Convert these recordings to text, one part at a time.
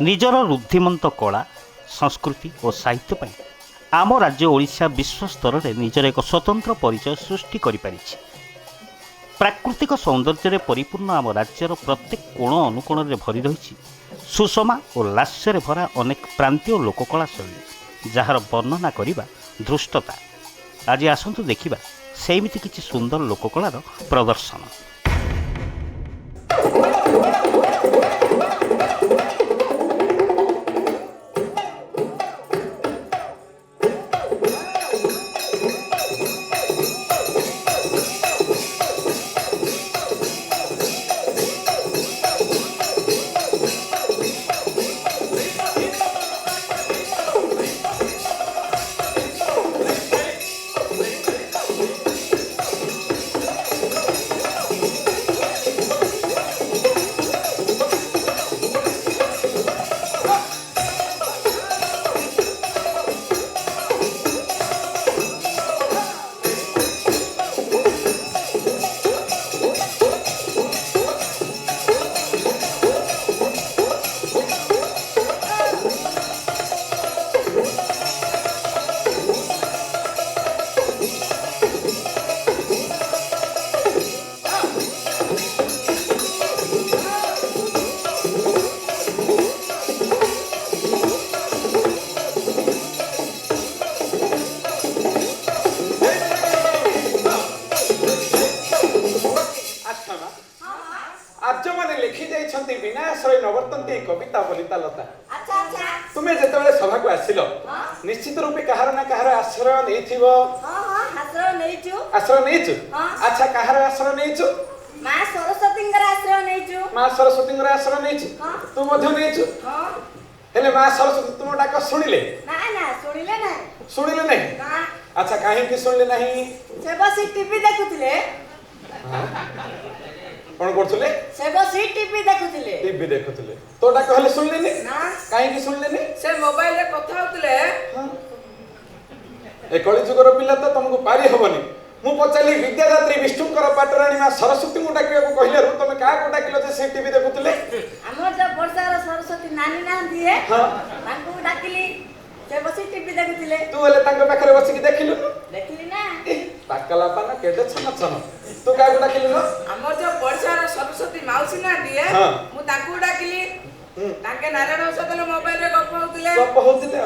ନିଜର ରୁଦ୍ଧିମନ୍ତ କଳା ସଂସ୍କୃତି ଓ ସାହିତ୍ୟ ପାଇଁ ଆମ ରାଜ୍ୟ ଓଡ଼ିଶା ବିଶ୍ୱ ସ୍ତରରେ ନିଜର ଏକ ସ୍ୱତନ୍ତ୍ର ପରିଚୟ ସୃଷ୍ଟି କରିପାରିଛି। ପ୍ରାକୃତିକ ସୌନ୍ଦର୍ଯ୍ୟରେ ପରିପୂର୍ଣ୍ଣ ଆମ ରାଜ୍ୟର ପ୍ରତ୍ୟେକ କୋଣ ଅନୁକୋଣରେ ଭରି ରହିଛି ସୁଷମା ଓ ଲାସ୍ୟରେ ଭରା ଅନେକ ପ୍ରାନ୍ତୀୟ ଲୋକକଳା ଶୈଳୀ, ଯାହାର ବର୍ଣ୍ଣନା କରିବା ଧୃଷ୍ଟତା। ଆଜି ଆସନ୍ତୁ ଦେଖିବା ସେମିତି କିଛି ସୁନ୍ଦର ଲୋକକଳାର ପ୍ରଦର୍ଶନ। कविता बलिता लता तुम्हें जिते सभा को आसिल निश्चित रूपे कहार ना कहार आश्रय आश्रय नहीं अच्छा कहार आश्रय नहीं मां सरस्वती आश्रय नहीं मां सरस्वती आश्रय नहीं तू मध्य नहीं हेले मां सरस्वती तुम डाक शुणिले ना ना शुणिले नहीं अच्छा कहीं शुणिले नहीं से बस टीवी देखुथिले कौन करथुले से बसी टीवी देखुथिले तो डाक हले सुनले नि ना काहे की सुनले नि से मोबाइल रे कथा होतले ए कଳି जुगर पिला तो तुमको पारी हबनी मु पचाली विद्यादात्री विष्णुकर पाटराणी मां सरस्वती को डाकिया को कहले तुम का को डाकिलो जे से टीवी देखुथिले हमर जे वर्षार सरस्वती नानी ना दिए हां तांको डाकिली से बसी टीवी देखुथिले तू हले तांको पाखरे बसी की देखिलु देखिली ना पाकला पाना केडे छन छन तू का को डाकिलु न हमर जे वर्षार सरस्वती माउसी ना दिए मु तांको डाकिली तांके नारायण औषधले मोबाइल रे गप होउतिले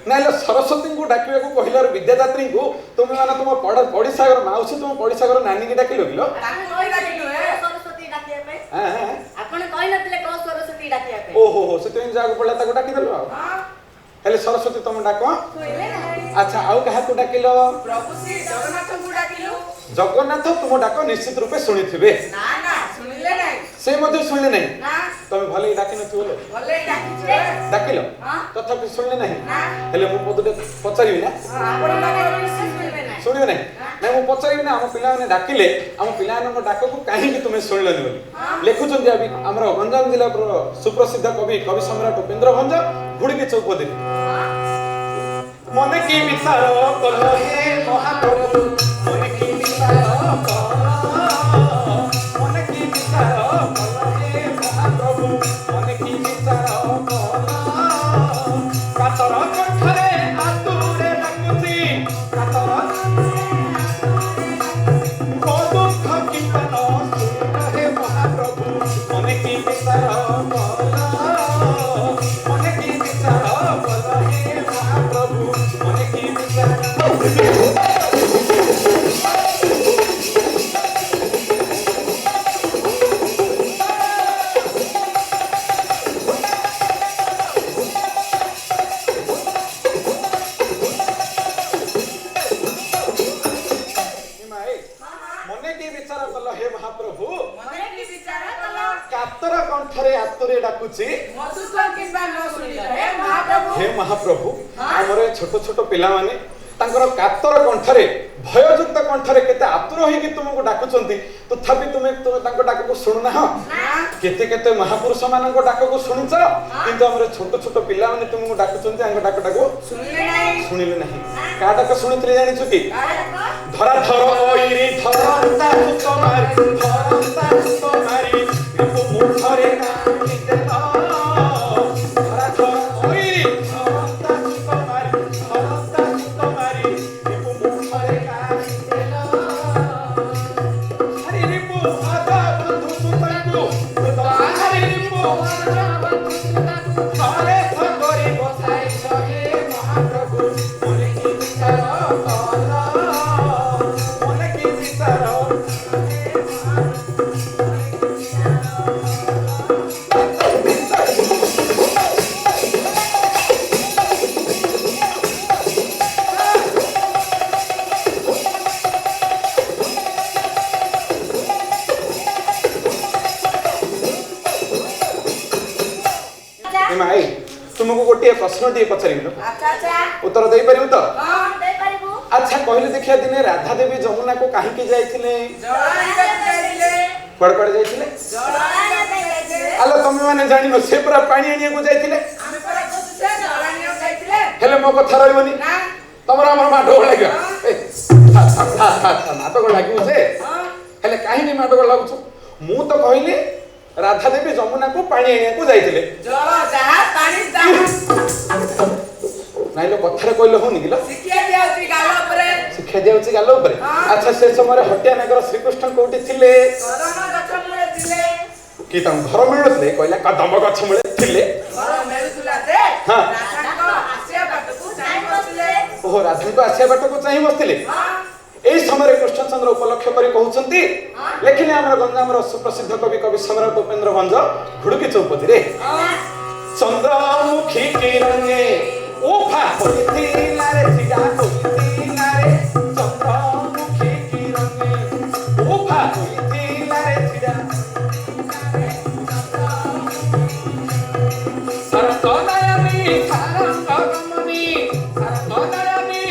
नाइलो सरस्वती को डाकिया को कहलार विद्यादात्री को तुम माने तुम पड़ी सागर माउसी तुम पड़ी सागर नानी की डाकिलो किलो तांको कहि डाकिलो सरस्वती डाकिया पे हां आपण कहि नथिले को सरस्वती डाकिया पे ओहो हो से तुम जागो पडला ताको डाकी देलो हां हेले सरस्वती तुम डाको अच्छा आउ कहा को डाकिलो प्रभु श्री जगन्नाथ को डाकिलो जगन्नाथ तुम डाको निश्चित रूपे सुनिथिबे ना ना सुनिले नै से मधे सुनले नै ना तुम भले डाकी न तुले भले डाकिछे डाकिलो तथापि सुनले नै हेले मु पदुटे पचारिबि ना आपण डाकर विशेष सुनिबे नै सुनियो नै ना मु पचारिबि ना हम पिला माने डाकिले हम पिला को डाको को काहे कि तुमे सुनले नै बोली लेखुचंदी अभी हमर गंजाम जिल्ला सुप्रसिद्ध कवि सम्राट उपेंद्र भंज गुडी चौपदी मने की विचार कलो हे महाप्रभु मने की विचार मने की विचार कलो हे महाप्रभु मने की विचार कातर कठरे आतुरे डाकुची कातर दुख कीर्तन सुन हे महाप्रभु मने की विचार मने की विचार कलो हे महाप्रभु मने की विचार हे महाप्रभु हमरे छोट छोट पिला माने तांकर कातर कंठरे भययुक्त कंठरे केते आतुर होई कि तुमको डाकुचंती तथापि तुमे तांको डाक को सुनु ना केते केते महापुरुष मान को डाक को सुनिच किंतु हमरे छोट छोट पिला माने तुमको डाकुचंती आंको डाक डाको सुनिले नाही का डाक सुनितले जानिछु कि धरा धर ओइरी धरंता सुतमारी मुठरे ना ଘରେ ଥଗରି ବସାଇଛ ହେ ମହାପ୍ରଭୁ ମନେ କି ବିଚାର କର ମନେ କି ବିଚାର ମାଇ ତୁମକୁ ଗୋଟିଏ ପ୍ରଶ୍ନଟିଏ ପଚାରିବି ଉତ୍ତର ଦେଇପାରିବୁ ତ ଆଚ୍ଛା କହିଲେ ଦେଖିବା ଦିନେ ରାଧା ଦେବୀ ଯମୁନାକୁ କାହିଁକି ଯାଇଥିଲେ କୁଆଡେ କୁଆଡେ ଯାଇଥିଲେ ଆଲୋ ତମେ ମାନେ ଜାଣିନ ସେ ପୁରା ପାଣି ଆଣିବାକୁ ଯାଇଥିଲେ ହେଲେ ମୋ କଥା ରହିବନି ତମର ଆମର ମାଡଗୋଳ ଲାଗିବ ମାଡଗୋଳ ଲାଗିବ ଯେ ହେଲେ କାହିଁକି ମାଡଗୋଳ ଲାଗୁଛୁ ମୁଁ ତ କହିଲି ରାଧା ଦେବୀ ଯମୁନାକୁ ପାଣି ଆଣିବାକୁ ଯାଇଥିଲେ ନାଇଲୋ କଥାରେ କହିଲେ ହଉନି କିଲୋ ଶିକ୍ଷା ଦିଆଉଛି ଗାଲ ଉପରେ ଆଚ୍ଛା ସେ ସମୟରେ ହଟିଆ ନାଗର ଶ୍ରୀକୃଷ୍ଣ କୋଉଠି ଥିଲେ କି ତାଙ୍କ ଘର ମିଳୁଥିଲେ କହିଲା କଦମ୍ବ ଗଛ ମୂଳେ ଥିଲେ ଓହୋ ରାଧାଙ୍କ ଆସିବା ବାଟକୁ ଚାହିଁ ବସିଥିଲେ এই সময় কৃষ্ণচন্দ্র উপলক্ষ করে কହୁଛନ୍ତି লেখিলে আমার গঞ্জামর সুপ্রসিদ্ধ কবি কবি সম্রাট উপেন্দ্র ভঞ্জ ঘুড়ুকি চৌপদীরে চন্দ্রমুখী কিরণে উফা হইতিলারে ছিড়া হইতিলারে চন্দ্রমুখী কিরণে উফা হইতিলারে ছিড়া সরতনয়নী সারঙ্গমণি সরতনয়নী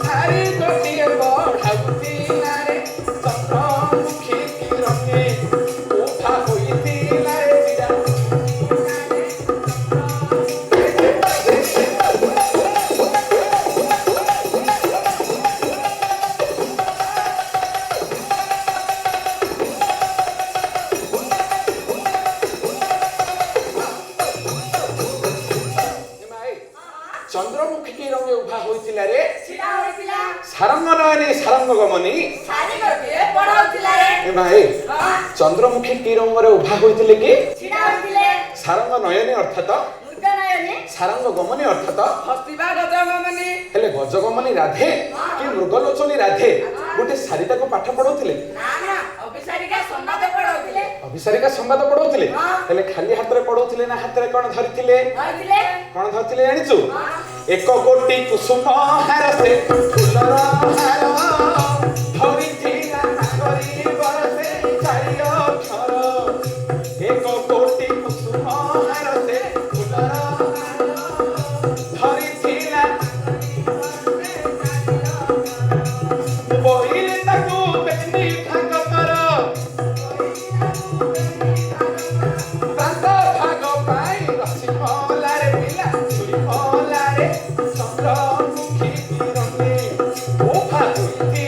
সারি গোটিয়ে বড়াউতিলারে চন্দ্রমুখী কিরণে উফা হইতিলারে ছিড়া চন্দ্রমুখী কি রঙে উভা হইছিলা রে সারঙ্গ নয়নে সারঙ্গ গমনি এ ভাই চন্দ্রমুখী কি রঙরে উভা হইছিলে কি সারঙ্গ নয়নে অর্থাৎ সারঙ্গ গমনি অর্থাৎ হেলে গজগমনি রাধে কি মৃগলোচনী রাধে গোটে সারিটাকে পাঠ পড়াউଥିଲେ অভিসারিকা সম্বাদ পড়াউଥିଲେ হেলে খালি হাତରେ পড়াউଥିଲେ না হাତରେ কোন ধরিଥିଲେ কোন ধরিଥିଲେ জানিଛୁ ଏକ କୋଟି କୁସୁମ ହାର ସେ ଫୁଲର ହାର ଧରିଥିଲା ନାଗରୀ ବରସେ ଚାରି ଅକ୍ଷର ଏକ କୋଟି କୁସୁମ ହାର ସେ ଫୁଲର ହାର ଧରିଥିଲା ବହିଲେ ତାକୁ ବେନି ଭାଗ କର ପ୍ରାନ୍ତ ଭାଗ ପାଇ ରସି ମଲାରେ ପିଲା ଛୁରୀ ମଲାରେ চন্দ্রমুখী কিরণে উভা হইতে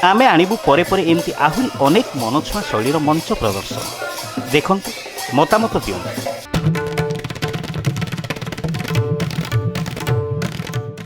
आमे आणिबु परे परे एमती आहुरी अनेक मनछुआ शैलीर मंच प्रदर्शन देखंतु मतामत दियंतु।